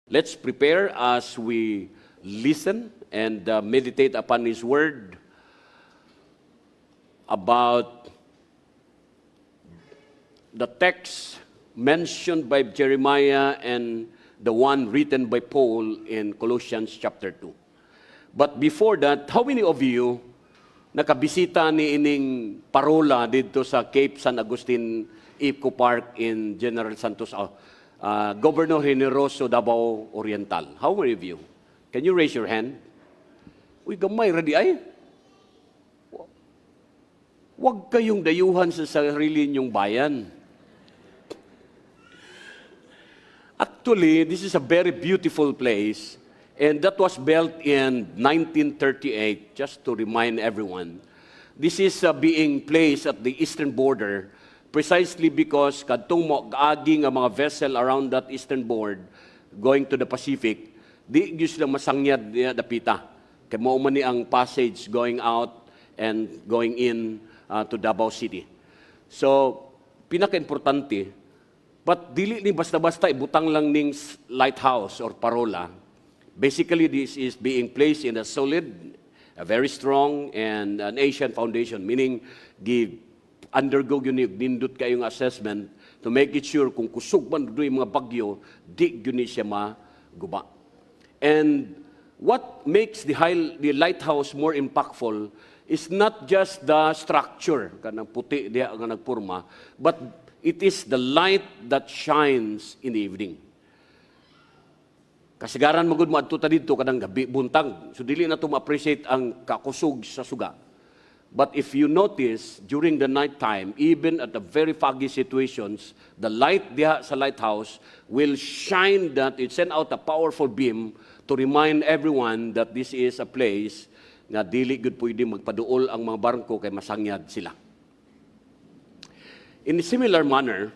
Let's prepare as we listen and meditate upon His Word about the text mentioned by Jeremiah and the one written by Paul in Colossians chapter 2. But before that, how many of you nakabisita ni ining parola dito sa Cape San Agustin Eco Park in General Santos, Governor Generoso, Davao Oriental? How many of you? Can you raise your hand? Uy, gamay, ready ay? Huwag kayong dayuhan sa sarili niyong bayan. Actually, this is a very beautiful place, and that was built in 1938, just to remind everyone. This is being placed at the eastern border precisely because kadtong mag-agi nga mga vessel around that eastern board going to the Pacific, di gyud sila masangyad niya dapita. Kay mao man ni ang passage going out and going in to Davao City. So, pinaka-importante, but dili ni basta-basta ibutang lang ning lighthouse or parola. Basically, this is being placed in a solid, a very strong, and an ancient foundation, meaning undergo yun nindot kayong assessment to make it sure kung kusog man doon yung mga bagyo, di yun siya maguba. And what makes the lighthouse more impactful is not just the structure, kanang puti diya nga nagpurma, but it is the light that shines in the evening. Kasagaran magud mo adto ta didto kadang gabi buntag. So dili na to ma-appreciate ang kakusog sa suga. But if you notice, during the night time, even at the very foggy situations, the light diha sa lighthouse will shine that it send out a powerful beam to remind everyone that this is a place nga dili gud pwede magpaduol ang mga barko kay masangyad sila. In a similar manner,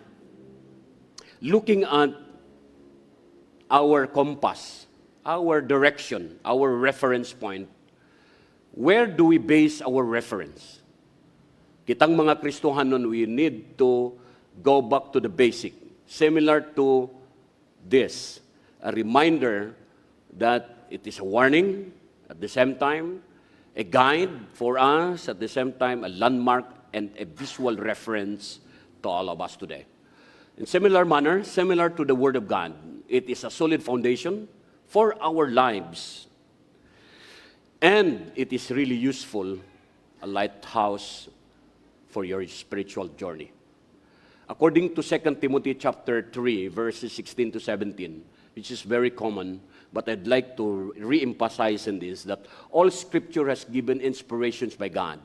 looking at our compass, our direction, our reference point, where do we base our reference? Kitang mga Kristohanon, we need to go back to the basic, similar to this, a reminder that it is a warning, at the same time, a guide for us, at the same time, a landmark and a visual reference to all of us today. In similar manner, similar to the Word of God, it is a solid foundation for our lives. And it is really useful, a lighthouse for your spiritual journey. According to 2 Timothy chapter 3, verses 16 to 17, which is very common, but I'd like to re-emphasize in this, that all Scripture has given inspirations by God,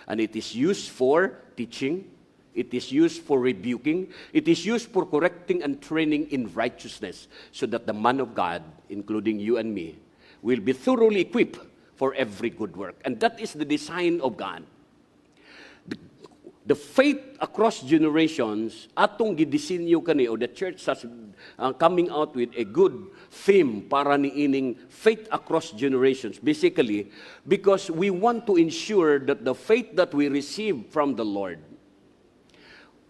and it is used for teaching, it is used for rebuking, it is used for correcting and training in righteousness, so that the man of God, including you and me, will be thoroughly equipped for every good work. And that is the design of God. The faith across generations, atong gidisenyo kani, or the church has coming out with a good theme para niining faith across generations. Basically, because we want to ensure that the faith that we receive from the Lord,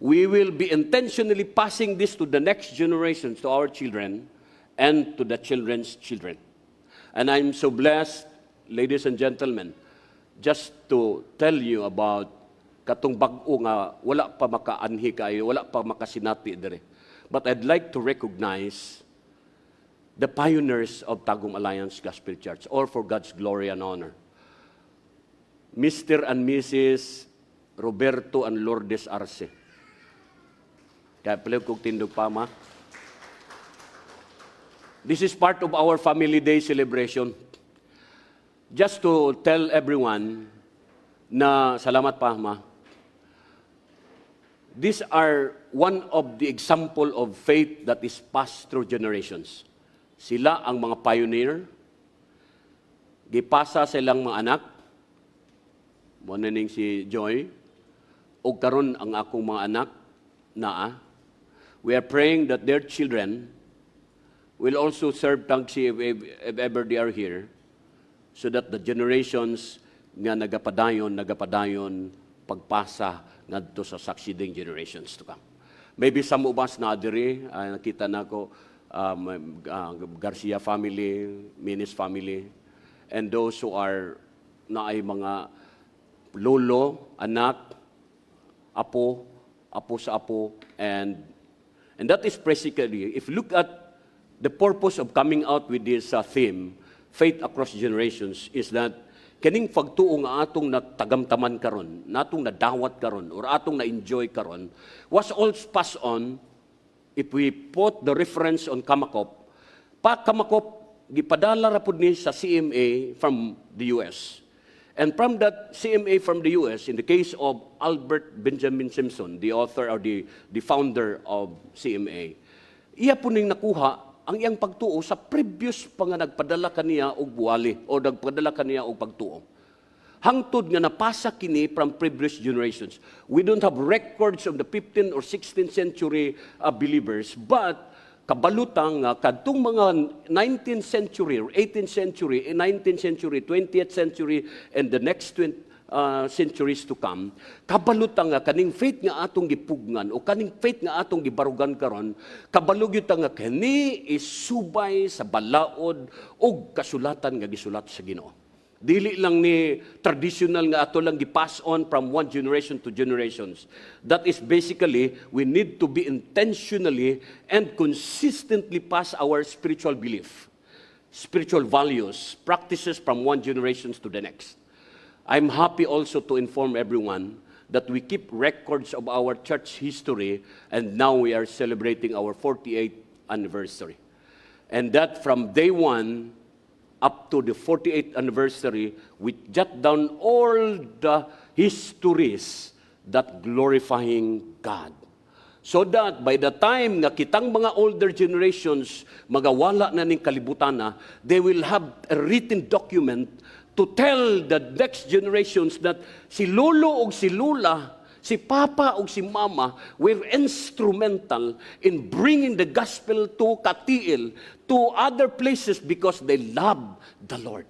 we will be intentionally passing this to the next generations, to our children, and to the children's children. And I'm so blessed, ladies and gentlemen, just to tell you about katong bag-o nga wala pa makaanhi kayo, wala pa makasinati dire. But I'd like to recognize the pioneers of Tagum Alliance Gospel Church, all for God's glory and honor. Mr. and Mrs. Roberto and Lourdes Arce. Kaya pala kong tindog pa, ma. This is part of our Family Day celebration. Just to tell everyone na, salamat pa, ma. These are one of the example of faith that is passed through generations. Sila ang mga pioneer. Gipasa sa ilang mga anak. Muna ning si Joy. O karon ang akong mga anak naa. We are praying that their children will also serve Tangsi if ever they are here, so that the generations nga nagapadayon pagpasa ngadto sa succeeding generations to come. Maybe some of us na diri, nakita na ko, Garcia family, Minis family, and those who are na ay mga lolo, anak, apo, apo sa apo, and that is basically, if you look at the purpose of coming out with this theme, faith across generations, is that kaning pagtuo nga atong natagamtaman karon, natong nadawat karon, or atong na-enjoy karon, was all passed on. If we put the reference on Kamakop, Kamakop, gipadala ra pud ni sa CMA from the US. And from that CMA from the US, in the case of Albert Benjamin Simpson, the author or the founder of CMA, iya po ning nakuha ang iyang pagtuo sa previous pa nga nagpadala kaniya og buwali o nagpadala kaniya og pagtuo. Hangtod nga napasa kini from previous generations. We don't have records of the 15th or 16th century believers, but kabalutang kadtong mga 19th century or 18th century, 19th century, 20th century, and the next centuries to come, kabalutang kaning faith nga atong gipugngan o kaning faith nga atong gibarugan karon, kabalog nga kani is subay sa balaod o kasulatan nga gisulat sa Ginoo. Dili lang ni traditional nga ato lang gi-pass on from one generation to generations. That is basically, we need to be intentionally and consistently pass our spiritual belief, spiritual values, practices from one generation to the next. I'm happy also to inform everyone that we keep records of our church history, and now we are celebrating our 48th anniversary. And that from day one up to the 48th anniversary, we jot down all the histories that glorifying God. So that by the time nga kitang mga older generations magawala na ning kalibutan na, they will have a written document to tell the next generations that si lolo o si lula, si papa o si mama were instrumental in bringing the gospel to Katiil, to other places because they love the Lord.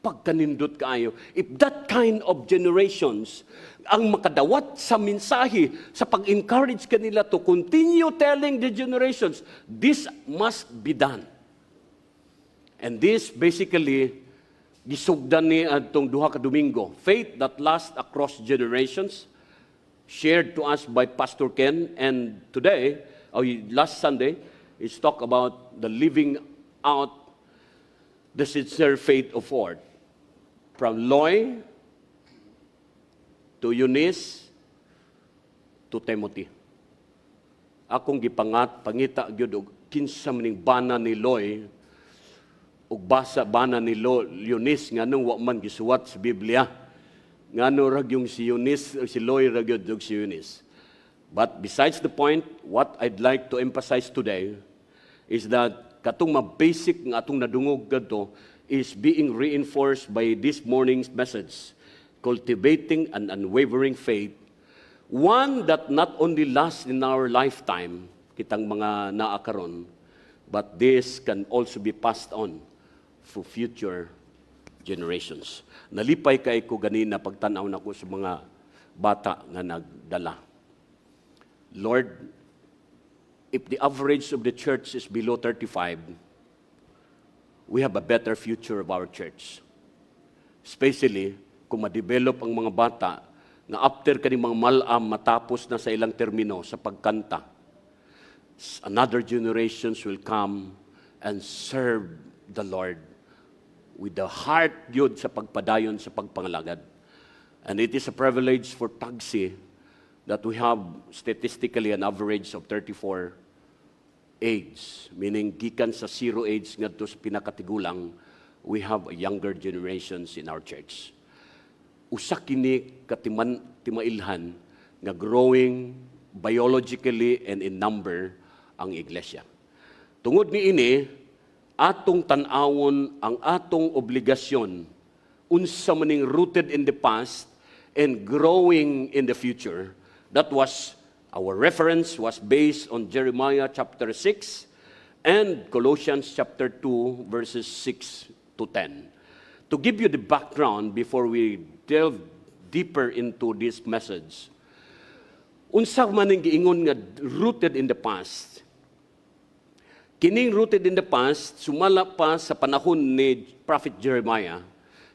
Pagkanindot kaayo, if that kind of generations ang makadawat sa mensahe, sa pag-encourage kanila to continue telling the generations, this must be done. And this basically, gisugdan ni atong duha ka Domingo, faith that lasts across generations, shared to us by Pastor Ken, and today, last Sunday, is talk about the living out the sincere faith of Ford. From Loy to Eunice to Timothy. Akong pangita gyud og kinsa maning bana ni Loy ug bana ni Eunice nganong wa man gisuwat sa Biblia. Ngano rag yung si Eunice, si Loy rag yung si Eunice. But besides the point, what I'd like to emphasize today is that katong basic nga atong nadungog kadto is being reinforced by this morning's message, cultivating an unwavering faith, one that not only lasts in our lifetime, kitang mga naakaron, but this can also be passed on for future generations. Nalipay kay ko ganina pagtanaw nako sa mga bata nga nagdala. Lord, if the average of the church is below 35, we have a better future of our church. Especially kung ma-develop ang mga bata na after kani mga malam matapos na sa ilang termino sa pagkanta, another generations will come and serve the Lord with the heart yun sa pagpadayon sa pagpangalagad. And it is a privilege for Tagsi that we have statistically an average of 34 age, meaning gikan sa 0 age ngadto sa pinakatigulang, we have younger generations in our church. Usa kini timailhan nga growing biologically and in number ang iglesia. Tungod ni ini, atong tan-awon ang atong obligasyon unsa maning rooted in the past and growing in the future. That was our reference was based on Jeremiah chapter 6 and Colossians chapter 2 verses 6 to 10. To give you the background before we delve deeper into this message, unsa man ang giingon nga rooted in the past, Kining rooted in the past, sumala pa sa panahon ni Prophet Jeremiah.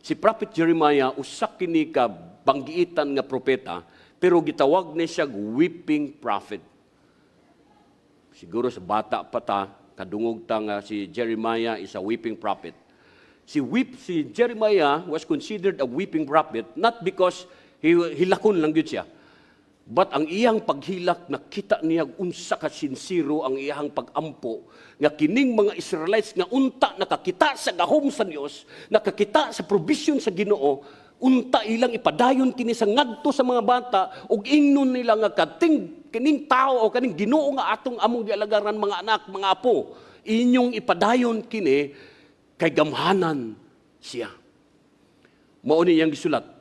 Si Prophet Jeremiah, usak kini ka banggiitan nga propeta, pero gitawag niya siya weeping prophet. Siguro sa bata pa ta, kadungog ta nga si Jeremiah is a weeping prophet. Si Jeremiah was considered a weeping prophet not because hilakon lang yun siya, but ang iyang paghilak, nakita niya unsa ka sinsiro ang iyang pagampo nga kining mga Israelites nga unta nakakita sa gahom sa Dios, nakakita sa provision sa Ginoo, unta ilang ipadayon kini sa ngadto sa mga bata ug ingnon nila nga kining tao o kaning Ginoo nga atong among gialagaran mga anak, mga apo, inyong ipadayon kini kay gamhanan siya. Mao ni iyang gisulat.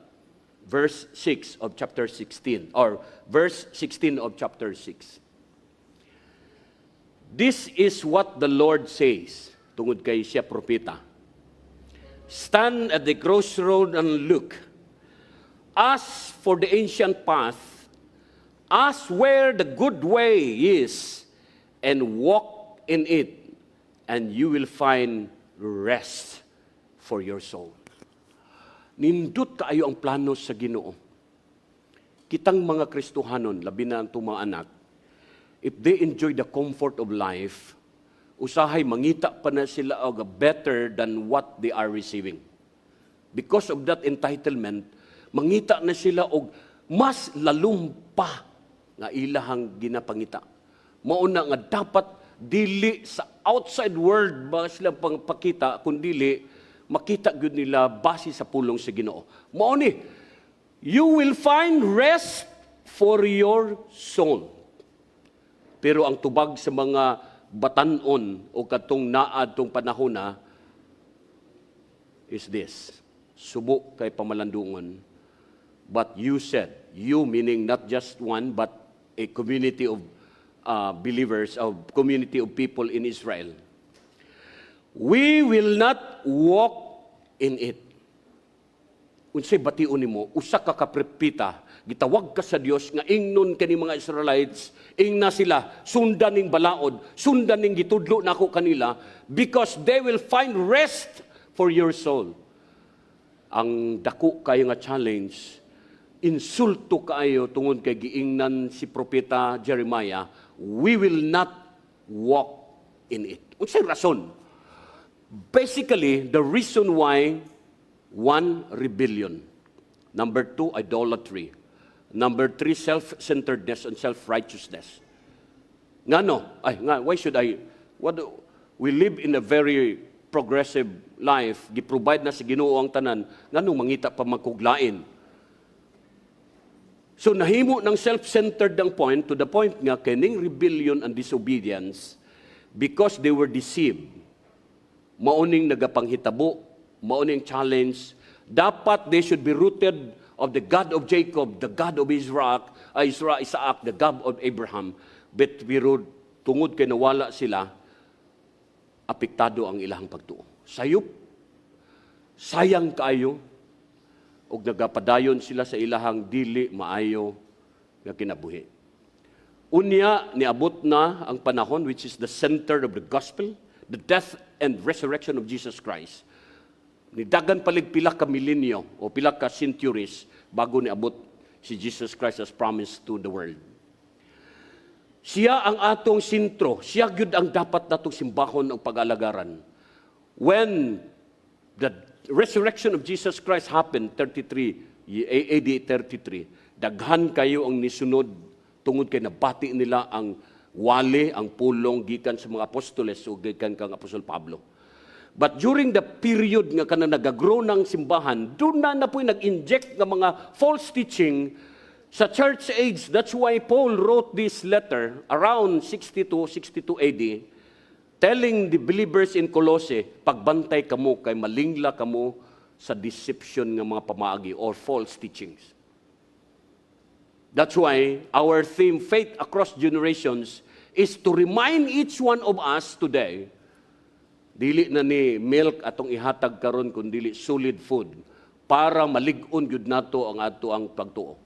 Verse 6 of chapter 16, or verse 16 of chapter 6. This is what the Lord says, tungod kay siya propeta. Stand at the crossroad and look. Ask for the ancient path. Ask where the good way is, and walk in it, and you will find rest for your soul. Nindot kaayo ang plano sa Ginoo. Kitang mga Kristohanon, labi na ang mga anak, if they enjoy the comfort of life, usahay mangita pa na sila og better than what they are receiving. Because of that entitlement, mangita na sila og mas lalong pa nga ilahang ginapangita. Mauna nga dapat dili sa outside world ba sila pangpakita, kundili makita gyud nila base sa pulong sa Ginoo. Mao ni, you will find rest for your soul. Pero ang tubag sa mga batanon o katong naad tong panahon na is this: subo kay pamalandungon. But you said, you meaning not just one but a community of believers, a community of people in Israel, we will not walk in it. Unsay bation nimo, usa ka kaprepita, gitawag ka sa Dios nga ingnon kani mga Israelites, ingna sila sundan ning balaod, sundan ning gitudlo nako kanila, because they will find rest for your soul. Ang dako kayo nga challenge, insulto kaayo tungod kay giingnan si propeta Jeremiah, we will not walk in it. Unsay rason? Basically, the reason why, one, rebellion. Number two, idolatry. Number three, self-centeredness and self-righteousness. Why should I? We live in a very progressive life. Giprovide na sa Ginoo ang tanan. Ngano mangita pa magkuglain? So nahimo ng self-centered ang point, to the point nga, kining rebellion and disobedience, because they were deceived. Mauning nagapanghitabo, mauning challenge, dapat they should be rooted of the God of Jacob, the God of Isaac, the God of Abraham. But tungod kay nawala sila, apektado ang ilahang pagtuo. Sayop, sayang kaayo, og nagapadayon sila sa ilahang dili maayo nga kinabuhi. Unya, niabot na ang panahon which is the center of the gospel, the death and resurrection of Jesus Christ. Nidagan palig pila ka milenyo o pila ka centuries bago niabot si Jesus Christ as promised to the world. Siya ang atong sentro, siya gyud ang dapat natong simbahon o pag-alagaran. When the resurrection of Jesus Christ happened, AD 33, daghan kayo ang nisunod tungod kay nabati nila ang wali, ang pulong gikan sa mga apostoles o gikan kang Apostol Pablo. But during the period nga kanang nagagrow ng simbahan, doon na po'y nag-inject ng mga false teaching sa church age. That's why Paul wrote this letter around 62 AD, telling the believers in Colossae, pagbantay kamo kay malingla kamo sa deception ng mga pamaagi or false teachings. That's why our theme, Faith Across Generations, is to remind each one of us today, dili na ni milk atong ihatag karon kundi solid food para malig-on gyud nato ang ato ang pagtuo.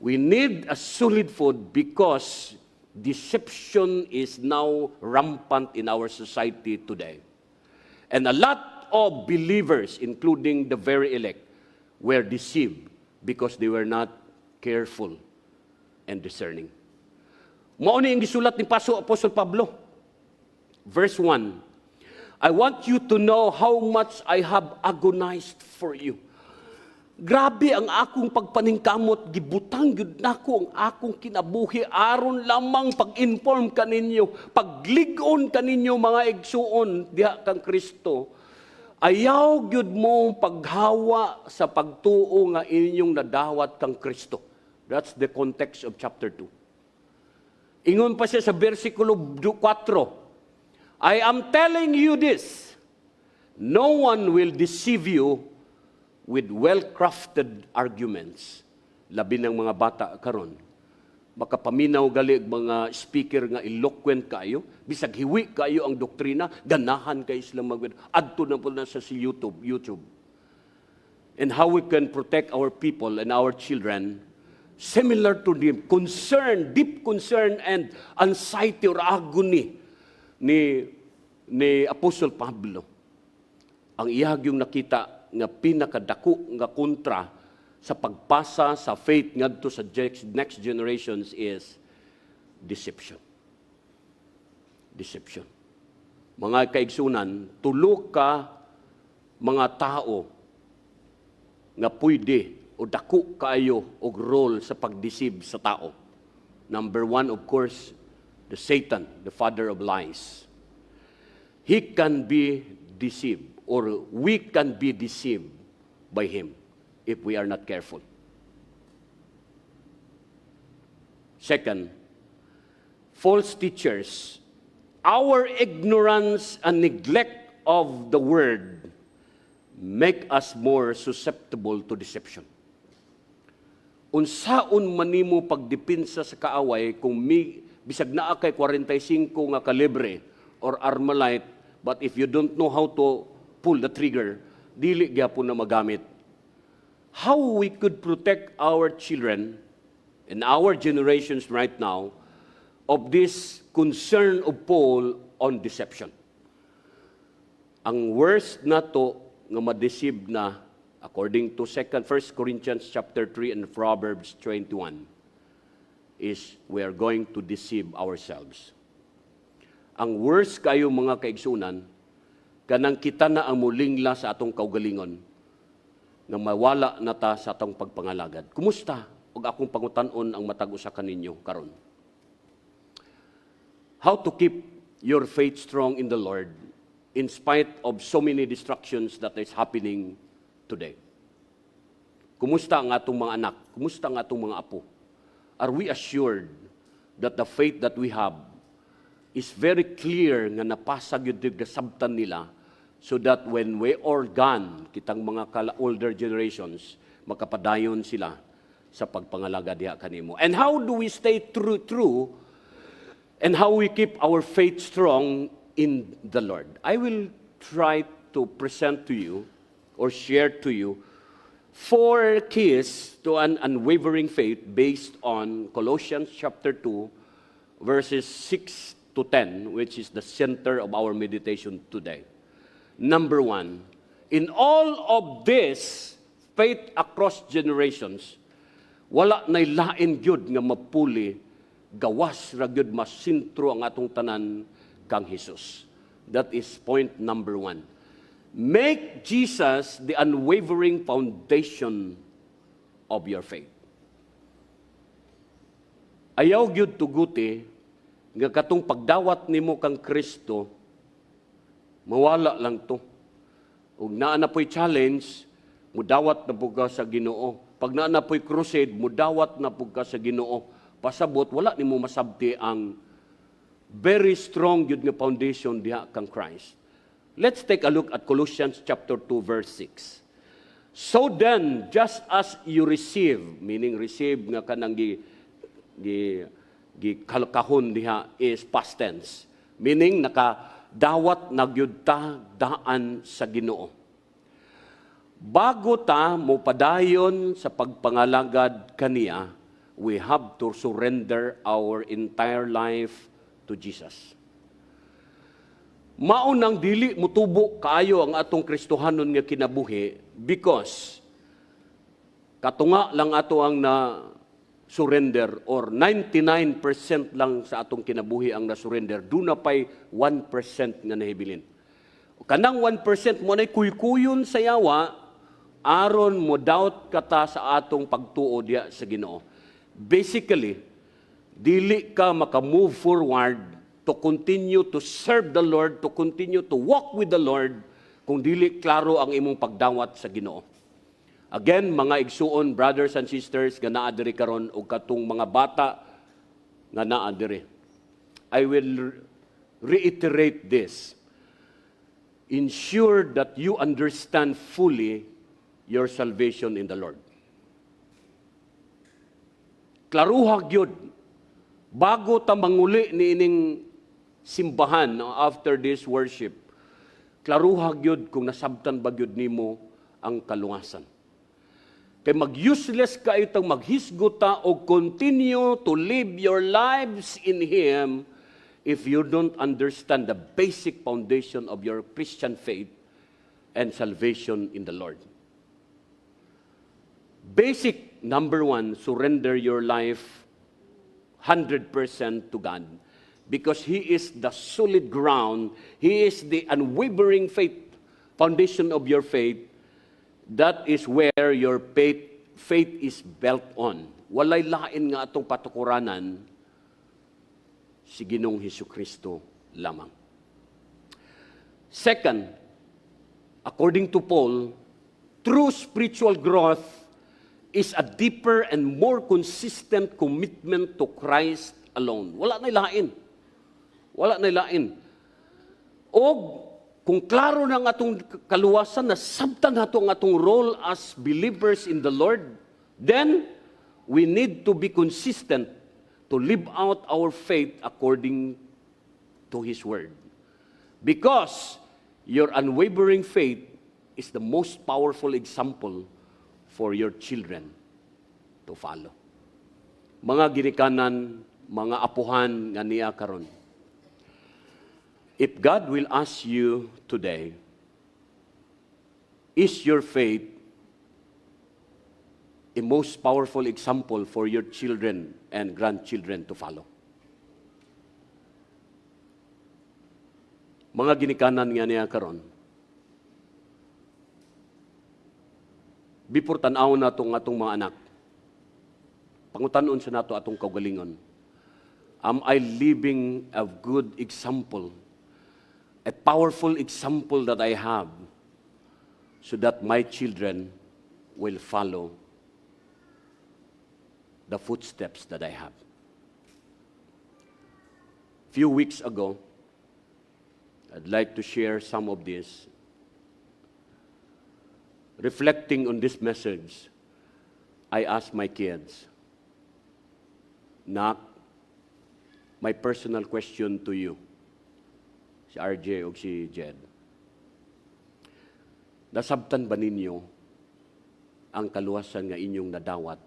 We need a solid food because deception is now rampant in our society today. And a lot of believers, including the very elect, were deceived because they were not careful and discerning. Mao ni ang gisulat ni Apostol Pablo. Verse 1, I want you to know how much I have agonized for you. Grabe ang akong pagpaningkamot, gibutang gyud nako ang akong kinabuhi aron lamang pag-inform kaninyo, paglig-on kaninyo mga igsuon diha kang Kristo. Ayaw gyud mo paghawa sa pagtuo nga inyong nadawat kang Kristo. That's the context of chapter 2. Ingon pa siya sa versikulo 4, I am telling you this, no one will deceive you with well-crafted arguments. Labi ng mga bata karon, makapaminaw gali mga speaker nga eloquent kayo, bisag hiwi kayo ang doktrina, ganahan kayo silang adto na po na sa YouTube. And how we can protect our people and our children, similar to the concern, deep concern and anxiety or agony ni Apostol Pablo. Ang iyag yung nakita nga pinakadako nga kontra sa pagpasa sa faith ngadto sa next generations is deception. Deception. Mga kaigsunan, tulo ka mga tao nga pwede o dako kaayo og role sa pagdeceive sa tao. Number 1, of course, the Satan, the father of lies. He can be deceived, or we can be deceived by him if we are not careful. Second, false teachers. Our ignorance and neglect of the word make us more susceptible to deception. Unsaon man nimo pagdepensa sa kaaway kung bisag naa kay 45 nga kalibre or Armalite, but if you don't know how to pull the trigger, dili gyapon na magamit. How we could protect our children and our generations right now of this concern of Paul on deception. Ang worst na to nga ma-deceive na, according to 1 Corinthians chapter 3 and Proverbs 21, is we are going to deceive ourselves. Ang worst kayo mga kaigsunan, kanang kita na ang mulingla sa atong kaugalingon, nga mawala na ta sa atong pagpangalagad. Kumusta? Og akong pangutan-on ang matag usa kaninyo karon. How to keep your faith strong in the Lord in spite of so many distractions that is happening today. Kumusta ang atong mga anak? Kumusta ang atong mga apo? Are we assured that the faith that we have is very clear nga napasag yung sabtan nila, so that when we are gone, kitang mga older generations, makapadayon sila sa pagpangalaga diha kanimo. And how do we stay true and how we keep our faith strong in the Lord? I will try to present to you or share to you 4 keys to an unwavering faith based on Colossians chapter 2, verses 6 to 10, which is the center of our meditation today. Number 1, in all of this, faith across generations, wala na'y lain gyud nga mapuli, gawas ra gyud masintro ang atong tanan kang Hesus. That is point number 1. Make Jesus the unwavering foundation of your faith. Ayaw gyud tuguti nga katong pagdawat nimo kang Kristo, mawala lang to. Ug naa na po'y challenge, mudawat na po ka sa Ginoo. Pag naa na po'y crusade, mudawat na po ka sa Ginoo. Pasabot, wala ni mo masabti ang very strong yun nga foundation diha kang Christ. Let's take a look at Colossians chapter 2, verse 6. So then, just as you receive, meaning receive nga kanang kalkahon diha is past tense. Meaning, dawat nagyud ta daan sa Ginoo. Bago ta mo padayon sa pagpangalagad kaniya, we have to surrender our entire life to Jesus. Maunang dili mutubo kaayo ang atong Kristohanon nga kinabuhi because katunga lang ato ang na surrender or 99% lang sa atong kinabuhi ang na-surrender. Doon na pa'y 1% nga nahibilin. Kanang 1% mo na'y kuy-kuyon sa yawa, aron mo doubt kata sa atong pagtuo diya sa Ginoo. Basically, dili ka maka-move forward to continue to serve the Lord, to continue to walk with the Lord, kung dili klaro ang imong pagdawat sa Ginoo. Again, mga igsuon, brothers and sisters, nga naa diri karon o katong mga bata nga naa diri. I will reiterate this. Ensure that you understand fully your salvation in the Lord. Klaruha gyud bago ta manguli niining simbahan after this worship. Klaruha gyud kung nasabtan ba gyud nimo ang kalungasan. Kay mag-useless ka itong maghisguta o continue to live your lives in Him if you don't understand the basic foundation of your Christian faith and salvation in the Lord. Basic, number one, surrender your life 100% to God because He is the solid ground. He is the unwavering faith, foundation of your faith. That is where your faith is built on. Walay lain nga atong patukuranan si Ginoong Hesukristo lamang. Second, according to Paul, true spiritual growth is a deeper and more consistent commitment to Christ alone. Wala na lain. Wala na lain. O kung klaro na nga atong kaluwasan, nasabtan nato ang atong role as believers in the Lord, then we need to be consistent to live out our faith according to His Word. Because your unwavering faith is the most powerful example for your children to follow. Mga ginikanan, mga apuhan nga niya karon. If God will ask you today, is your faith a most powerful example for your children and grandchildren to follow? Mga ginikanan nga niya karon. Before tan-aw na atong mga anak, pangutanon sa nato atong kaugalingon. Am I living a good example? A powerful example that I have so that my children will follow the footsteps that I have. Few weeks ago, I'd like to share some of this. Reflecting on this message, I asked my kids, Nak, my personal question to you, si RJ o si Jed. Nasabtan ba ninyo ang kaluwasan nga inyong nadawat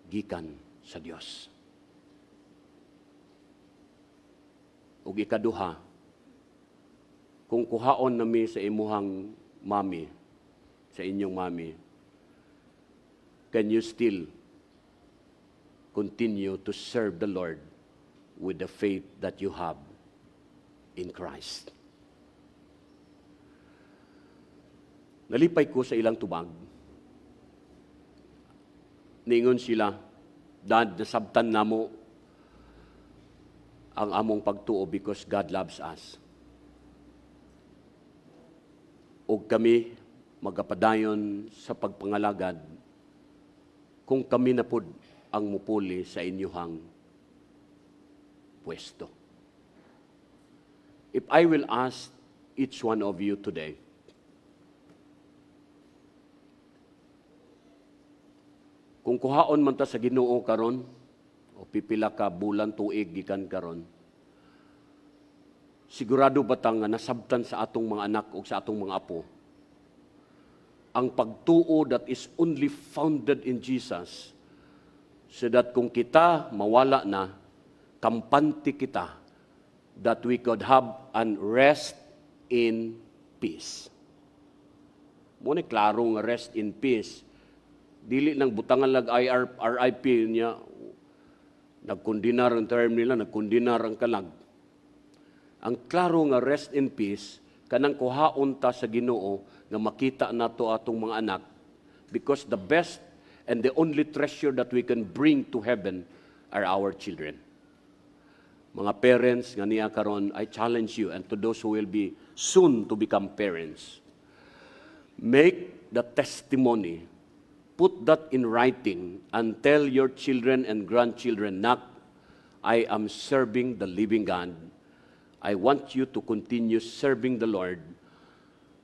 gikan sa Dios? Ug ikaduha, kung kuhaon nami sa imuhang mami, sa inyong mami, can you still continue to serve the Lord with the faith that you have in Christ? Nalipay ko sa ilang tubag. Ningon sila, Dad, nasabtan namo ang among pagtuo because God loves us. O kami magapadayon sa pagpangalagad kung kami na pud ang mupuli sa inyuhang pwesto. If I will ask each one of you today, kung kuhaon man ta sa Ginoo karon o pipila ka bulan tuig gikan karon, sigurado ba ta nga nasabtan sa atong mga anak o sa atong mga apo ang pagtuo that is only founded in Jesus so that kung kita mawala na, kampante kita, that we could have an rest in peace. Muna klarong rest in peace. Dili nang butangan lag RIP niya, nagkundinar ang term nila, nagkundinar ang kalag. Ang klaro nga rest in peace, kanang kuhaon ta sa Ginoo nga makita nato atong mga anak, because the best and the only treasure that we can bring to heaven are our children. Mga parents nga niya karon, I challenge you, and to those who will be soon to become parents, make the testimony, put that in writing, and tell your children and grandchildren, "Nak, I am serving the living God. I want you to continue serving the Lord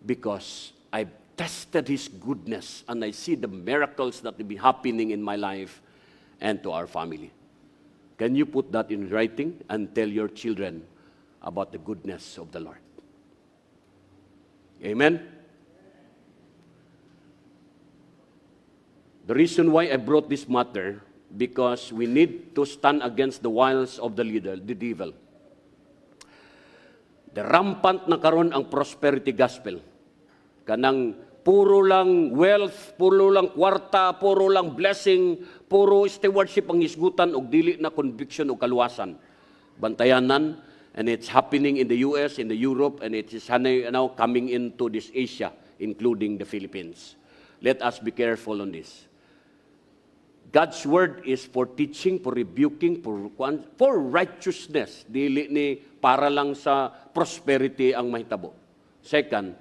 because I've tested His goodness and I see the miracles that will be happening in my life and to our family." Can you put that in writing and tell your children about the goodness of the Lord? Amen? The reason why I brought this matter, because we need to stand against the wiles of the devil. The rampant na karon ang prosperity gospel. Kanang puro lang wealth, puro lang kwarta, puro lang blessing, puro stewardship ang hisgutan og dili na conviction o kaluwasan. Bantayanan, and it's happening in the US, in the Europe, and it is now coming into this Asia, including the Philippines. Let us be careful on this. God's word is for teaching, for rebuking, for righteousness. Dili ni para lang sa prosperity ang mahitabo. Second,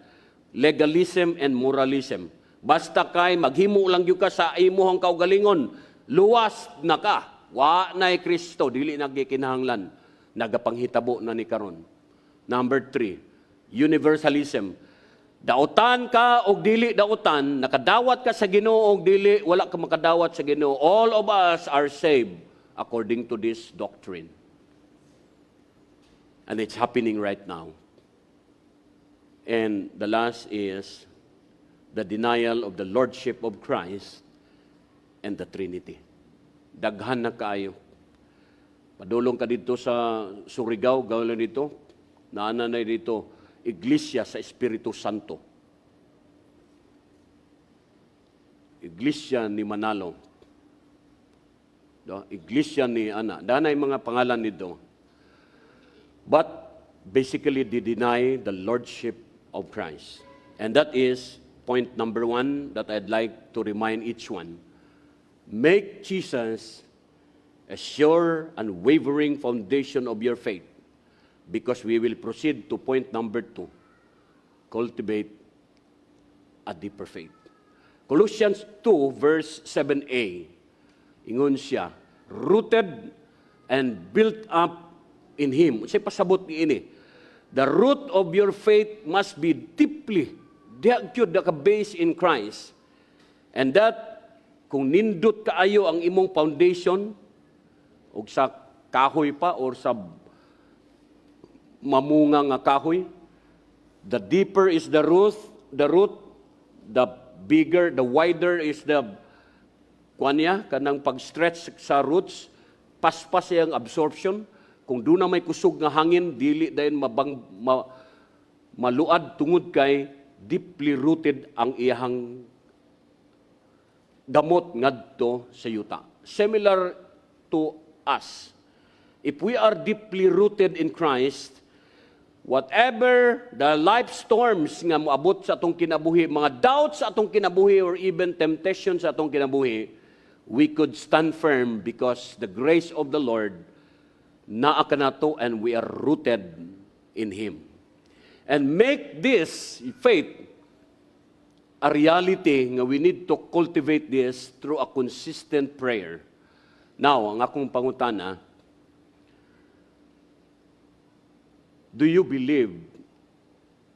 legalism and moralism. Basta kay maghimo lang gyud ka sa imuhang kaugalingon, luwas na ka. Wa nay Kristo, dili nagikinahanglan. Nagapanghitabo na ni karon. Number 3, universalism. Dautan ka o dili dautan, nakadawat ka sa Ginoo o dili, wala ka makadawat sa Ginoo. All of us are saved according to this doctrine. And it's happening right now. And the last is the denial of the Lordship of Christ and the Trinity. Daghan na kayo. Padulong ka dito sa Surigao, gawin dito, naananay dito, Iglesia sa Espiritu Santo. Iglesia ni Manalo. Iglesia ni Ana. Danay mga pangalan nito. But basically they deny the Lordship of Christ. And that is point number 1 that I'd like to remind each one. Make Jesus a sure and wavering foundation of your faith. Because we will proceed to point number 2, cultivate a deeper faith. Colossians 2 verse 7a, ingon siya, rooted and built up in Him. Say pasabot ni ini, the root of your faith must be deeply, based in Christ. And that, kung nindot kaayo ang imong foundation, o sa kahoy pa or sa mamunga nga kahoy, the deeper is the root, the bigger, the wider is the kuanya, kanang pag-stretch sa roots, paspas ang absorption. Kung doon na may kusog nga hangin, dili dayon maluad tungod kay deeply rooted ang iyang gamot ngadto sa yuta. Similar to us. If we are deeply rooted in Christ, whatever the life storms nga moabot sa atong kinabuhi, mga doubts sa atong kinabuhi or even temptations sa atong kinabuhi, we could stand firm because the grace of the Lord naa kanato and we are rooted in Him. And make this faith a reality nga we need to cultivate this through a consistent prayer. Now, ang akong pangutana, do you believe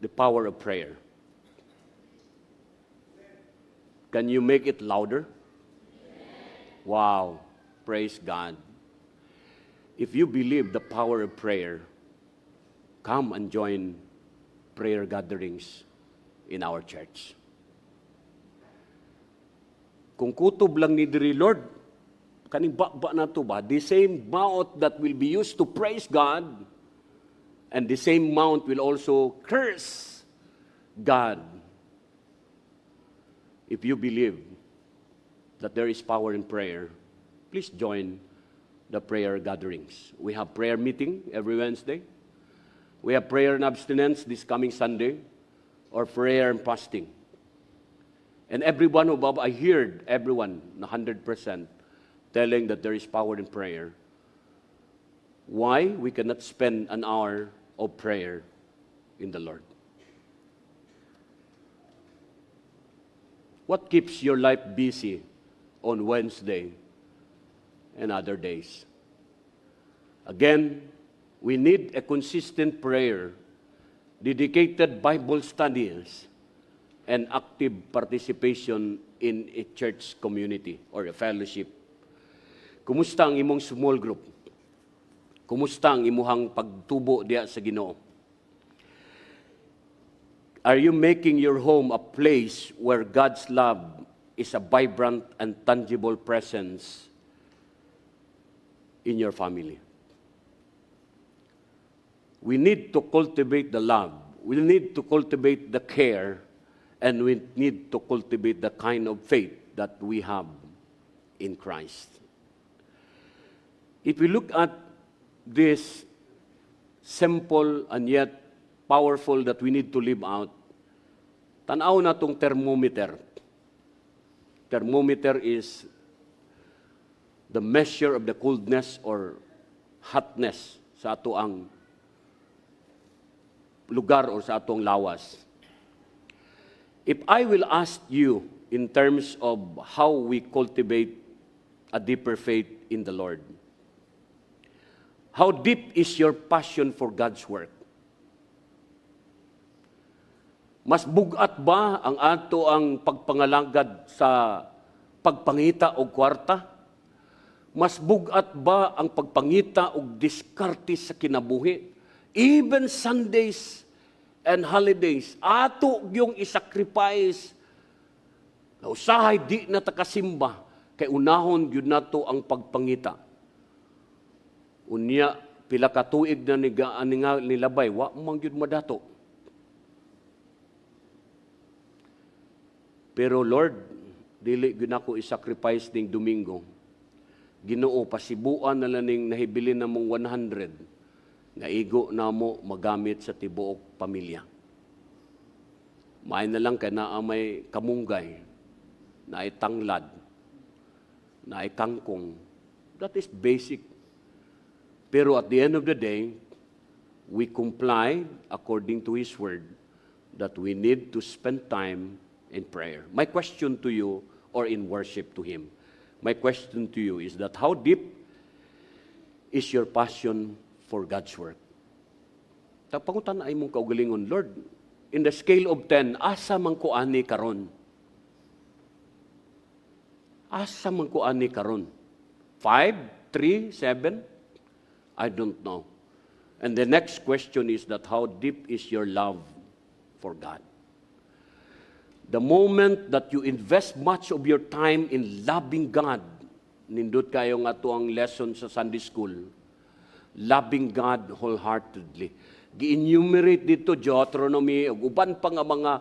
the power of prayer? Can you make it louder? Wow, praise God. If you believe the power of prayer, come and join prayer gatherings in our church. Kung kutob lang ni diri Lord, kaning ba na to ba, the same mouth that will be used to praise God, and the same mouth will also curse God. If you believe that there is power in prayer, please join the prayer gatherings. We have prayer meeting every Wednesday. We have prayer and abstinence this coming Sunday, or prayer and fasting. And everyone above, I heard everyone, 100%, telling that there is power in prayer. Why we cannot spend an hour of prayer in the Lord? What keeps your life busy on Wednesday and other days? Again, we need a consistent prayer, dedicated Bible studies, and active participation in a church community or a fellowship. Kumusta ang imong small group? Kumusta ang imuhang pagtubo diya sa Ginoo? Are you making your home a place where God's love is a vibrant and tangible presence in your family? We need to cultivate the love. We need to cultivate the care. And we need to cultivate the kind of faith that we have in Christ. If we look at this simple and yet powerful that we need to live out, tanaw na tong thermometer. Thermometer is the measure of the coldness or hotness sa ato ang lugar or sa atong lawas. If I will ask you in terms of how we cultivate a deeper faith in the Lord, how deep is your passion for God's work? Mas bugat ba ang ato ang pagpangalagad sa pagpangita og kwarta? Mas bugat ba ang pagpangita og diskarte sa kinabuhi? Even Sundays and holidays, ato yung isacrifice. Usahay di na takasimba, kay unahon yun nato ang pagpangita. Unya, pila ka tuig na nilabay, wa mang yun madato. Pero Lord, dili yun ako isacrifice ning Domingo. Ginoo, pasibuan na laning nahibilin na mong 100, naigo na mo magamit sa tibuok pamilya. May na lang kay naa may kamunggay, na ay tanglad, na ay kangkong. That is basic. Pero at the end of the day, we comply according to His Word that we need to spend time in prayer. My question to you, or in worship to Him, my question to you is that how deep is your passion for God's work? Pangutan ay mong kaugalingon, Lord, in the scale of 10, asa man ko ani karon? Asa man ko ani karon? 5, 3, 7? I don't know. And the next question is that how deep is your love for God? The moment that you invest much of your time in loving God, nindot kayo nga to ang lesson sa Sunday school, loving God wholeheartedly. Gi-enumerate dito Deuteronomy, ug uban pa nga mga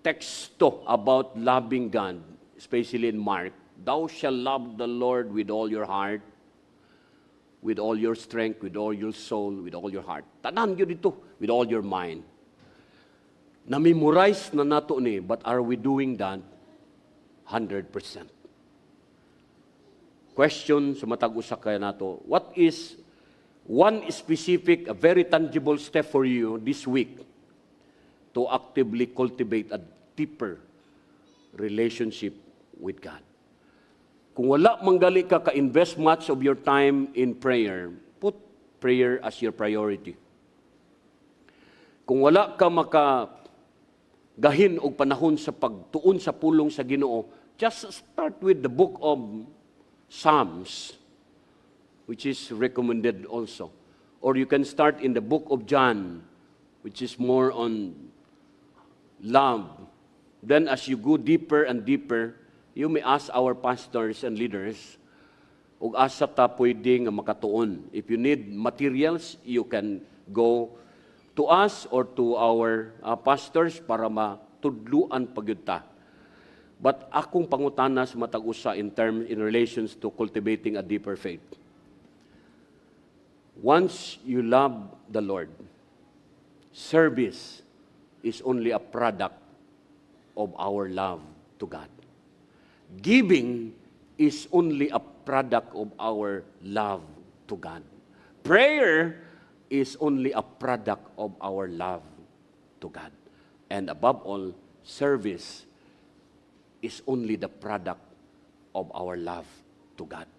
teksto about loving God, especially in Mark. Thou shalt love the Lord with all your heart, with all your strength, with all your soul, with all your heart. Tanan yun dito, with all your mind. Na-memorize na nato ni, but are we doing that 100%? Question sa matag usa kay nato, what is one specific, a very tangible step for you this week to actively cultivate a deeper relationship with God? Kung wala manggali ka ka-invest much of your time in prayer, put prayer as your priority. Kung wala ka makagahin og panahon sa pagtuon sa pulong sa Ginoo, just start with the book of Psalms, which is recommended also. Or you can start in the book of John, which is more on love. Then as you go deeper and deeper, you may ask our pastors and leaders ug asa ta pwede nga makatuon. If you need materials, you can go to us or to our pastors para matudluan pagyud ta. But akong pangutana sa matag usa in relations to cultivating a deeper faith. Once you love the Lord, service is only a product of our love to God. Giving is only a product of our love to God. Prayer is only a product of our love to God. And above all, service is only the product of our love to God.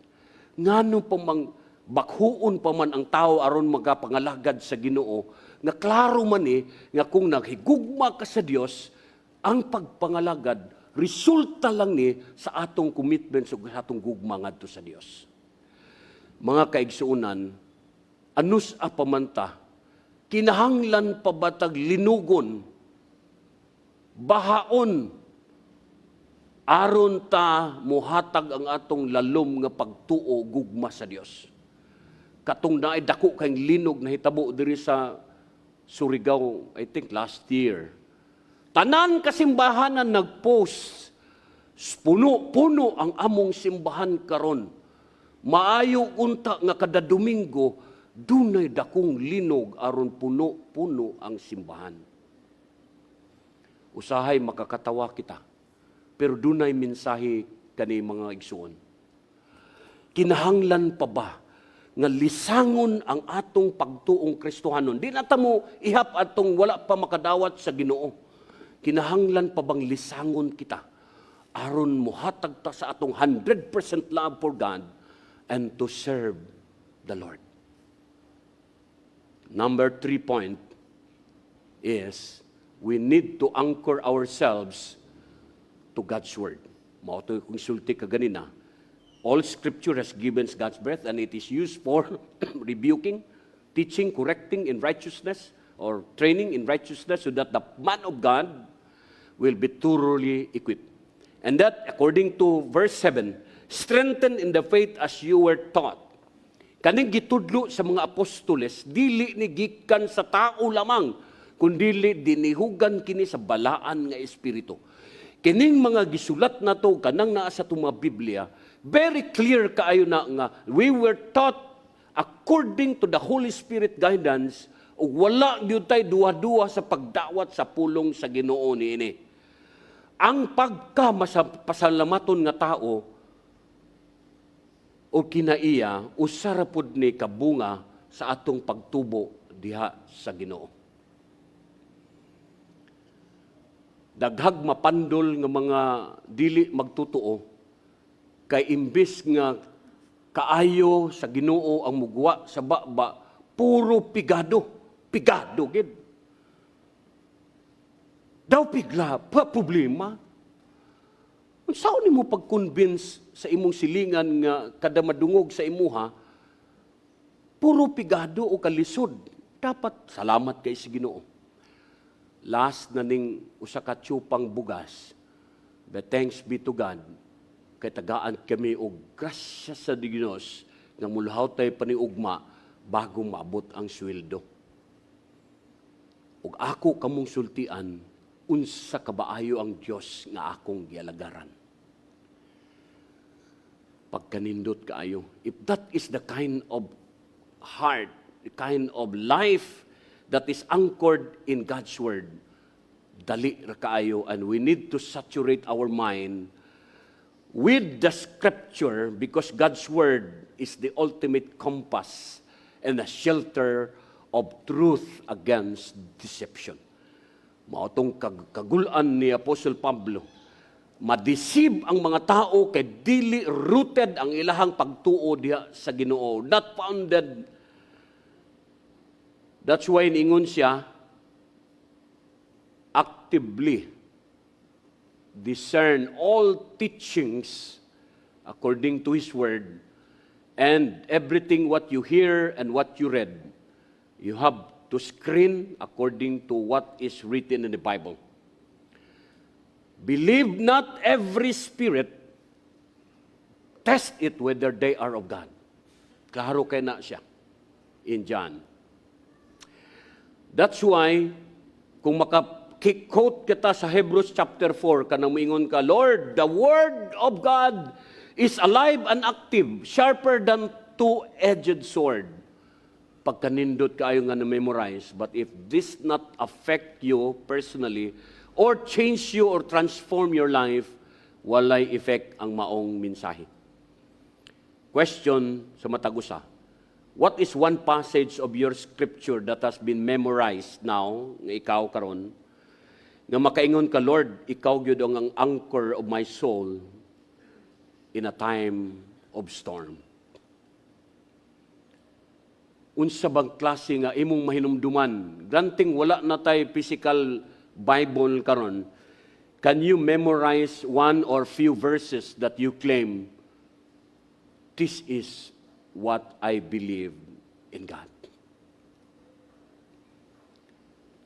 Ngano pa mang bakhuon pa man ang tao aron magapangalagad sa Ginoo, nga klaro man nga kung naghigugma ka sa Dios, ang pagpangalagad resulta lang sa atong commitment sa atong gugma ngadto sa Dios. Mga kaigsuonan, anus apamanta, kinahanglan pa batag linugon, bahaon, aron ta muhatag ang atong lalom nga pagtuo gugma sa Dios. Katong naay dako kayong linog na hitabo diri sa Surigao, I think last year. Tanan kasimbahanan nagpost, puno-puno ang among simbahan karon. Maayo unta nga kada Domingo, dunay dakong linog aron puno-puno ang simbahan. Usahay makakatawa kita, pero dunay mensahe kani mga igsuon. Kinahanglan pa ba nga lisangon ang atong pagtuong Kristohanon? Di na mo ihap atong wala pa makadawat sa Ginoo. Kinahanglan pa bang lisangon kita aron muhatag ta sa atong 100% love for God and to serve the Lord? Number 3 point is we need to anchor ourselves to God's Word. Mao to kung sulti ka ganina. All Scripture has given God's breath and it is used for rebuking, teaching, correcting in righteousness or training in righteousness so that the man of God will be thoroughly equipped. And that, according to verse 7, strengthen in the faith as you were taught. Kaning gitudlo sa mga apostoles, dili ni gikan sa tao lamang, kundili dinihugan kini sa balaan nga espiritu. Kining mga gisulat na to, kanang naa sa itong mga Biblia, very clear kaayo na nga, we were taught according to the Holy Spirit guidance, ug wala gyud tay duwa-duwa sa pagdawat sa pulong sa Ginoo niini. Ang pagka-pasalamaton nga tao, o kinaiya, usara pud ni kabunga sa atong pagtubo diha sa Ginoo. Daghag mapandol nga mga dili magtutuo, kay imbis nga kaayo sa Ginoo ang mugwa sa baba, puro pigado gid. Daw pigla pa problema. Unsaon nimo pag-convince sa imong silingan nga kada madungog sa imuha, puro pigado o kalisod. Dapat salamat kay sa Ginoo. Last na ning usa ka tiyupang bugas, but thanks be to God, kay tagaan kami og grasya sa Dios nga muluhaw tay paniugma bago maabot ang sweldo. Ug ako kamong sultian, unsa kabaayo ang Dios nga akong gialagaran. Pagkanindot kaayo, if that is the kind of heart, the kind of life that is anchored in God's Word, dali ra kaayo, and we need to saturate our mind with the Scripture because God's Word is the ultimate compass and a shelter of truth against deception. Maotong kagulan ni Apostle Pablo, madeceive ang mga tao kay dili rooted ang ilahang pagtuo diha sa Ginoo, not founded. That's why ningon siya, actively discern all teachings according to His Word, and everything what you hear and what you read, you have to screen according to what is written in the Bible. Believe not every spirit, test it whether they are of God. Klaro kay na siya in John. That's why, kung makakikot kita sa Hebrews chapter 4, kanang moingon ka, Lord, the Word of God is alive and active, sharper than two-edged sword. Pagkanindot kaayo nga na-memorize, but if this not affect you personally, or change you or transform your life, walay effect ang maong mensahe. Question sa matagusa. What is one passage of your scripture that has been memorized now, nga ikaw karon, nga makaingon ka, Lord, ikaw gyud ang anchor of my soul in a time of storm? Unsa bang klase nga imong mahinumduman? Granting wala na tay physical Bible karon, can you memorize one or few verses that you claim, this is what I believe in God?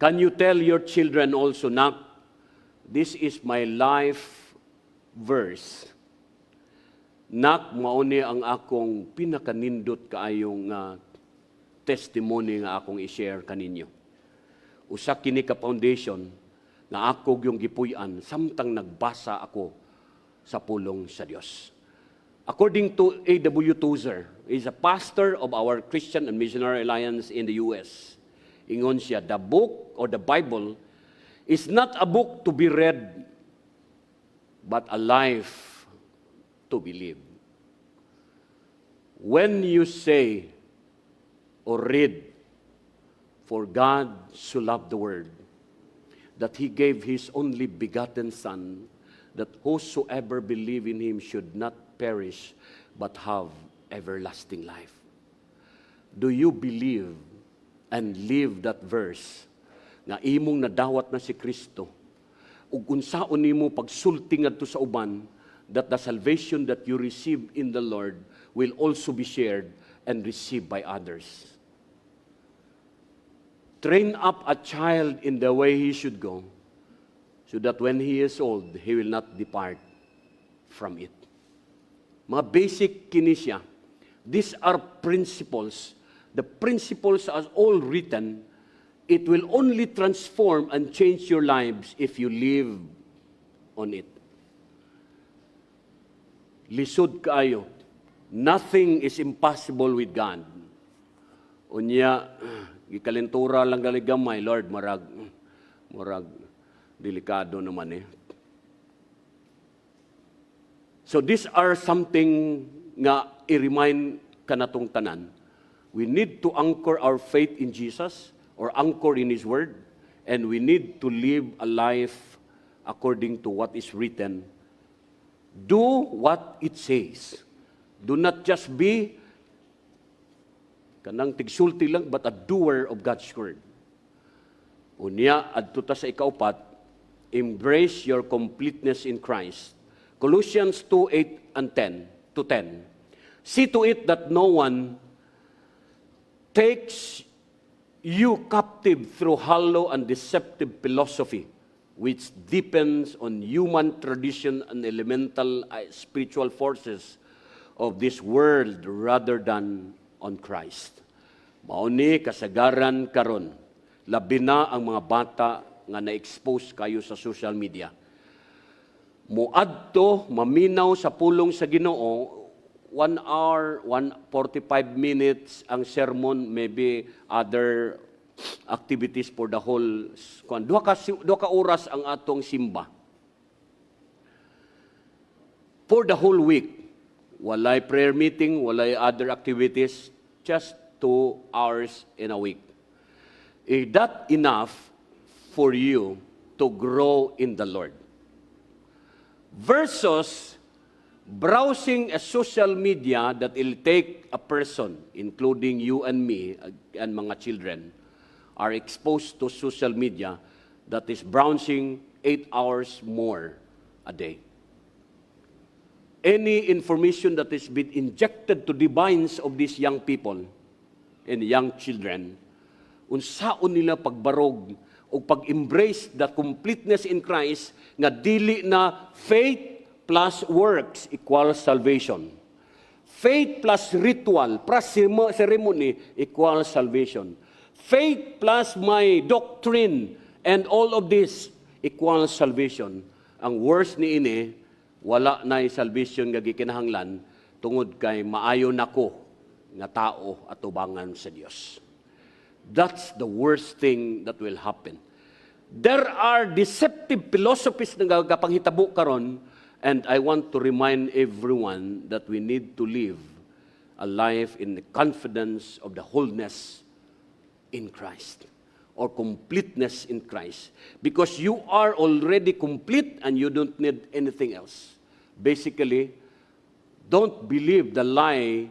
Can you tell your children also, Nak, this is my life verse? Nak, mauni ang akong pinakanindot kaayong testimony nga akong i-share kaninyo. Usa kini ka foundation na ako yung gipuy-an samtang nagbasa ako sa pulong sa Dios. According to A.W. Tozer, is a pastor of our Christian and Missionary Alliance in the U.S. Ingon siya, the book or the Bible is not a book to be read, but a life to be lived. When you say or read, for God so loved the world, that He gave His only begotten Son, that whosoever believe in Him should not perish, but have everlasting life. Do you believe and live that verse, nga imong nadawat na si Kristo, ug unsaon nimo pagsulti ngadto sa uban, that the salvation that you receive in the Lord will also be shared and received by others? Train up a child in the way he should go, so that when he is old, he will not depart from it. Mga basic kini siya. These are principles. The principles are all written. It will only transform and change your lives if you live on it. Lisod kaayo. Nothing is impossible with God. Unya, gikalentura lang gali gamay, Lord, murag delikado naman eh. So these are something nga i-remind kanatong tanan. We need to anchor our faith in Jesus or anchor in His Word, and we need to live a life according to what is written. Do what it says. Do not just be kanang tigsulti lang, but a doer of God's Word. Unya, adto ta sa ikaupat, embrace your completeness in Christ. Colossians 2:8 and 10. See to it that no one takes you captive through hollow and deceptive philosophy, which depends on human tradition and elemental spiritual forces of this world rather than on Christ. Mauni kasagaran karon, labi na ang mga bata nga na-expose kayo sa social media. Muadto, maminaw sa pulong sa Ginoo, 1 hour, 45 minutes ang sermon, maybe other activities for the whole, duha ka oras ang atong simba. For the whole week, walay prayer meeting, walay other activities, just 2 hours in a week. Is that enough for you to grow in the Lord? Versus browsing a social media that will take a person, including you and me and mga children, are exposed to social media that is browsing 8 hours more a day. Any information that is been injected to the minds of these young people and young children, unsaon nila pagbarog o pag-embrace the completeness in Christ nga dili na faith plus works equals salvation. Faith plus ritual, plus ceremony equals salvation. Faith plus my doctrine and all of this equals salvation. Ang worst ni ini, wala na salvation nga gikinahanglan tungod kay maayo nako nga tao at ubangan sa Dios. That's the worst thing that will happen. There are deceptive philosophies na gagapanghitabo karon, and I want to remind everyone that we need to live a life in the confidence of the wholeness in Christ, or completeness in Christ. Because you are already complete and you don't need anything else. Basically, don't believe the lie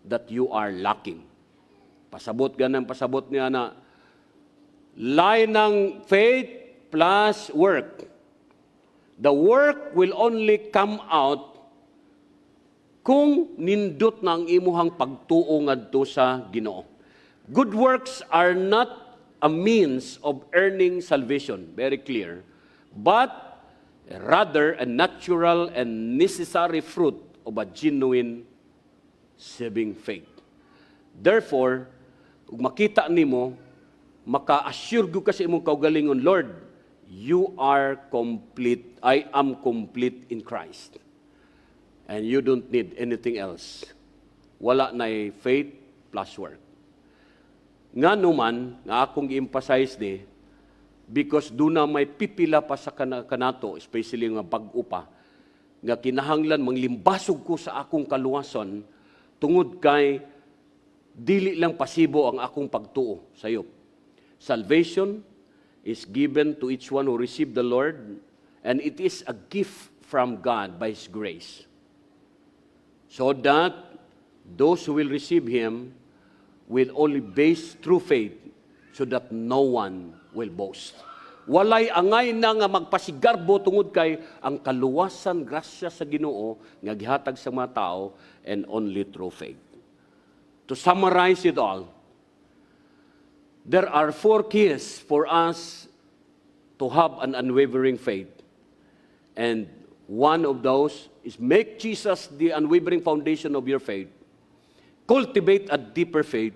that you are lacking. Pasabot ganang pasabot niya na lie ng faith plus work. The work will only come out kung nindot na ang imuhang pagtuo ngadto sa Ginoo. Good works are not a means of earning salvation, very clear, but rather a natural and necessary fruit of a genuine saving faith. Therefore, kung makita nimo, maka-assure ko kasi imong kaugalingon, Lord, you are complete. I am complete in Christ. And you don't need anything else. Wala na faith plus work. Nga naman, nga akong i-emphasize ni, because doon na may pipila pa sa kanato, especially nga pag-upa, nga kinahanglan manglimbasog ko sa akong kaluwason, tungod kay dili lang pasibo ang akong pagtuo sayo. Salvation is given to each one who received the Lord, and it is a gift from God by His grace. So that those who will receive Him will only base through faith, so that no one will boast. Walay angay na nga magpasigarbo tungod kay ang kaluwasan, grasya sa Ginoo nga gihatag sa mga tao, and only through faith. To summarize it all, there are 4 keys for us to have an unwavering faith. And one of those is make Jesus the unwavering foundation of your faith. Cultivate a deeper faith.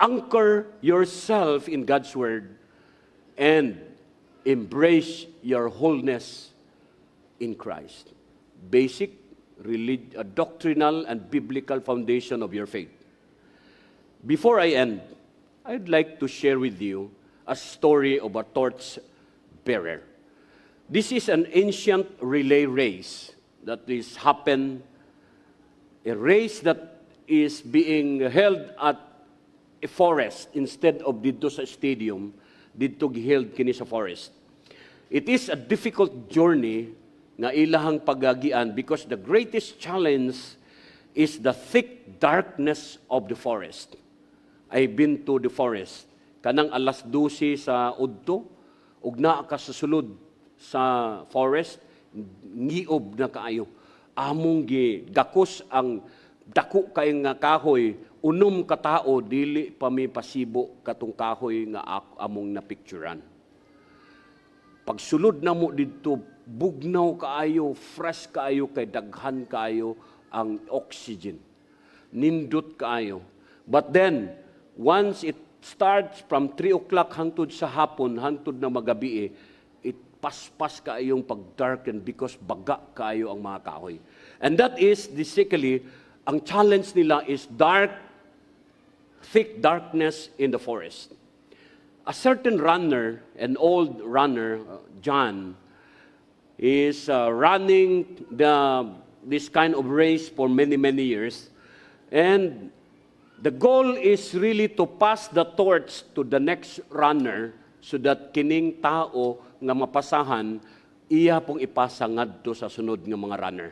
Anchor yourself in God's Word. And embrace your wholeness in Christ. Basic, doctrinal, and biblical foundation of your faith. Before I end, I'd like to share with you a story of a torch bearer. This is an ancient relay race that is happened, a race that is being held at a forest instead of dito sa stadium, dito giheld kini sa forest. It is a difficult journey nga ilahang pagagian because the greatest challenge is the thick darkness of the forest. I've been to the forest. Kanang alas 12 sa udto, ug naa ka sa sulod sa forest, ngiob na kaayo. Among gakos ang dako kay nga kahoy, unom ka tao dili pa mi pasibo katong kahoy nga among napicturan. Pagsulod na mo dito, bugnaw kaayo, fresh kaayo, kay daghan kaayo ang oxygen. Nindot kaayo. But then, once it starts from 3 o'clock hangtod sa hapon, hangtod na magabi, it paspas kaayong pag-darken because baga kaayo ang mga kahoy. And that is, basically, ang challenge nila is thick darkness in the forest. A certain runner, an old runner, John, is running this kind of race for many, many years. And the goal is really to pass the torch to the next runner so that kining tao nga mapasahan, iya pong ipasa ngadto sa sunod nga mga runner.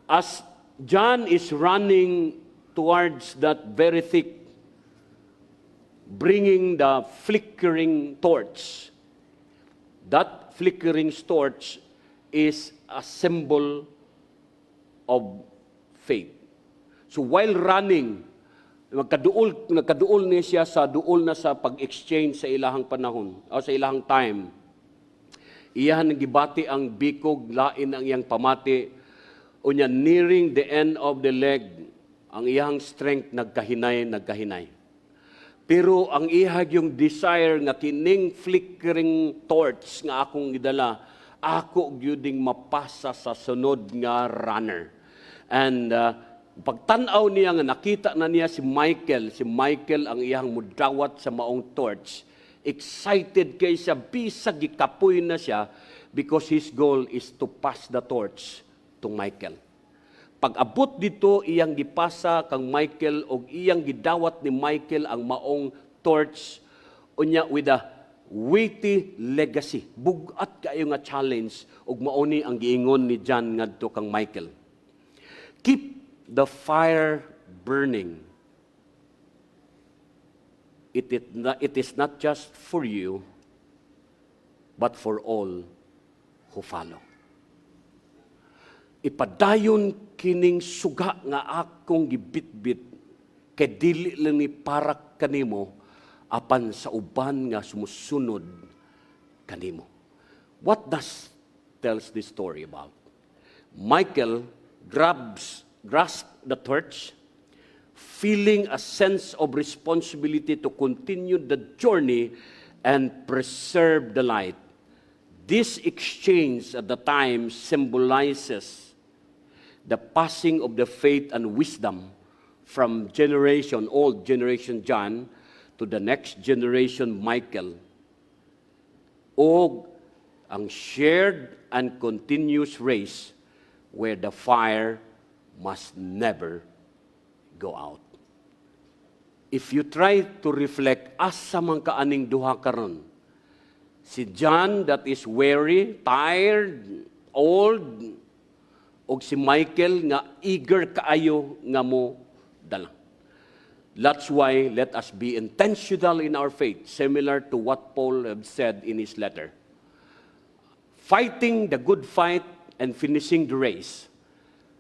As John is running towards that very thick, bringing the flickering torch. That flickering torch is a symbol of faith. So while running, nagkaduol niya siya sa duol na sa pag-exchange sa ilahang panahon, o sa ilahang time. Iyahan gibati ang bikog, lain ang iyang pamati, Unya nearing the end of the leg, ang iyang strength nagkahinay. Pero ang ihag yung desire nga kining flickering torch nga akong gidala, ako gyuding mapasa sa sunod nga runner. And pagtanaw niya nga nakita na niya si Michael ang iyang mudawat sa maong torch. Excited kay siya, bisag gikapoy na siya because his goal is to pass the torch to Michael. Pag-abot dito, iyang gipasa kang Michael o iyang gidawat ni Michael ang maong torch unya with a weighty legacy. Bugat kayo nga challenge ug mauni ang giingon ni John ngadto kang Michael. Keep the fire burning. It is not just for you, but for all who follow. Ipadayon kining suga nga akong gibitbit kay dili lang ni parak kanimo apan sa uban nga sumusunod kanimo. What does tells this story about? Michael grasps the torch, feeling a sense of responsibility to continue the journey and preserve the light. This exchange at the time symbolizes the passing of the faith and wisdom from old generation John, to the next generation Michael, o ang shared and continuous race where the fire must never go out. If you try to reflect, asa man kaaning duha karon, si John that is weary, tired, old, o si Michael nga eager kaayo nga mo dala. That's why let us be intentional in our faith, similar to what Paul had said in his letter. Fighting the good fight and finishing the race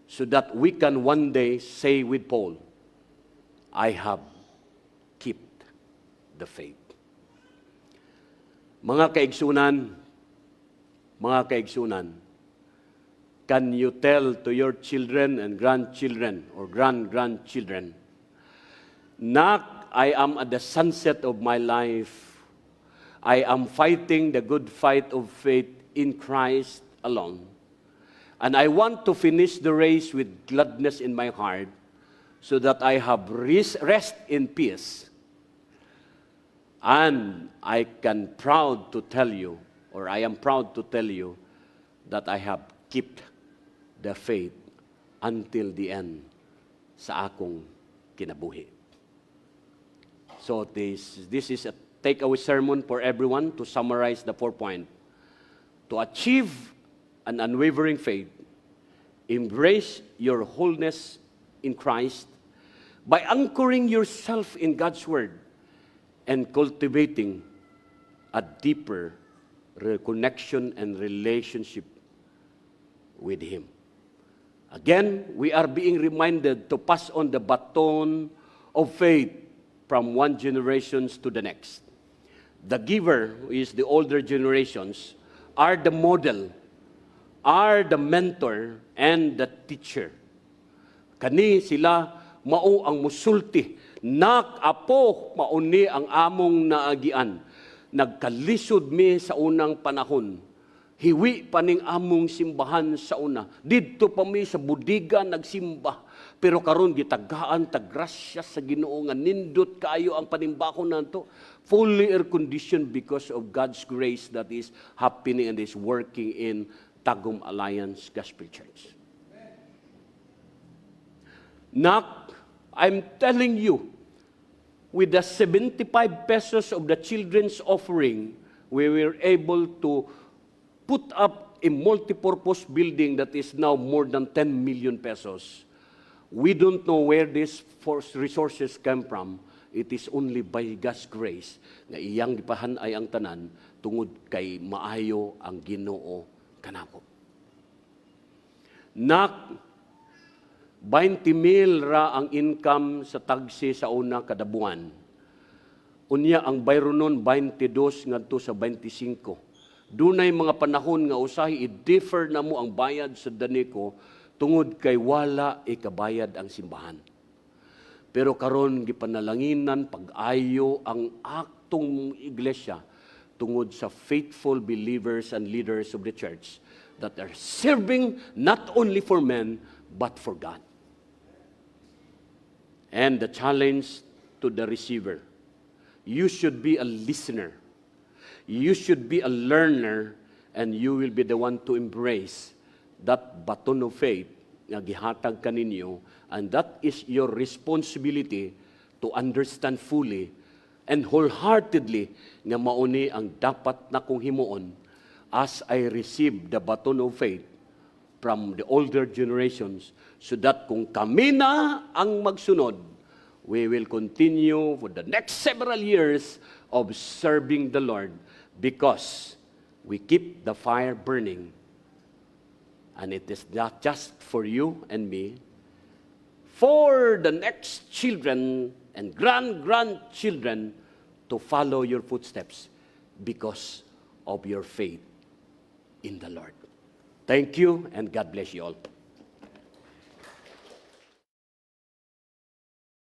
so that we can one day say with Paul, I have kept the faith. Mga kaigsunan, can you tell to your children and grandchildren or grandchildren, Nak, I am at the sunset of my life. I am fighting the good fight of faith in Christ alone. And I want to finish the race with gladness in my heart so that I have rest in peace. And I am proud to tell you that I have kept the faith until the end sa akong kinabuhi. So this is a takeaway sermon for everyone to summarize the 4 points. To achieve an unwavering faith, embrace your wholeness in Christ by anchoring yourself in God's Word and cultivating a deeper connection and relationship with Him. Again, we are being reminded to pass on the baton of faith from one generation to the next. The giver, who is the older generations, are the model, are the mentor, and the teacher. Kani sila mao ang musulti. Nak, apo, mauni ang among naagian. Nagkalisod mi sa unang panahon. Hiwi paning among simbahan sa una. Didto pa mi sa budiga nagsimba. Pero karon gitagaan tagrasya sa Ginoo nga nindot kaayo ang panimbakon nanto. Fully air conditioned because of God's grace that is happening and is working in Tagum Alliance Gospel Church. Nak, I'm telling you, with the 75 pesos of the children's offering, we were able to put up a multi-purpose building that is now more than 10 million pesos. We don't know where these resources came from. It is only by God's grace na iyang gipahan ay ang tanan tungod kay maayo ang Ginoo kanako. Nak, 20,000 ra ang income sa tagsi sa una kada buwan. Unya ang bayro nun 22 ngadto sa 25. Dunay mga panahon nga usahay i-defer na mo ang bayad sa daniko tungod kay wala ikabayad ang simbahan. Pero karon gipanalanginan pag-ayo ang aktong iglesia tungod sa faithful believers and leaders of the church that are serving not only for men but for God. And the challenge to the receiver, you should be a listener. You should be a learner, and you will be the one to embrace that baton of faith nga gihatag kaninyo, and that is your responsibility to understand fully and wholeheartedly nga mauni ang dapat na kong himuon as I receive the baton of faith from the older generations, so that kung kami na ang magsunod, we will continue for the next several years of serving the Lord, because we keep the fire burning. And it is not just for you and me, for the next children and grandchildren to follow your footsteps because of your faith in the Lord. Thank you, and God bless you all.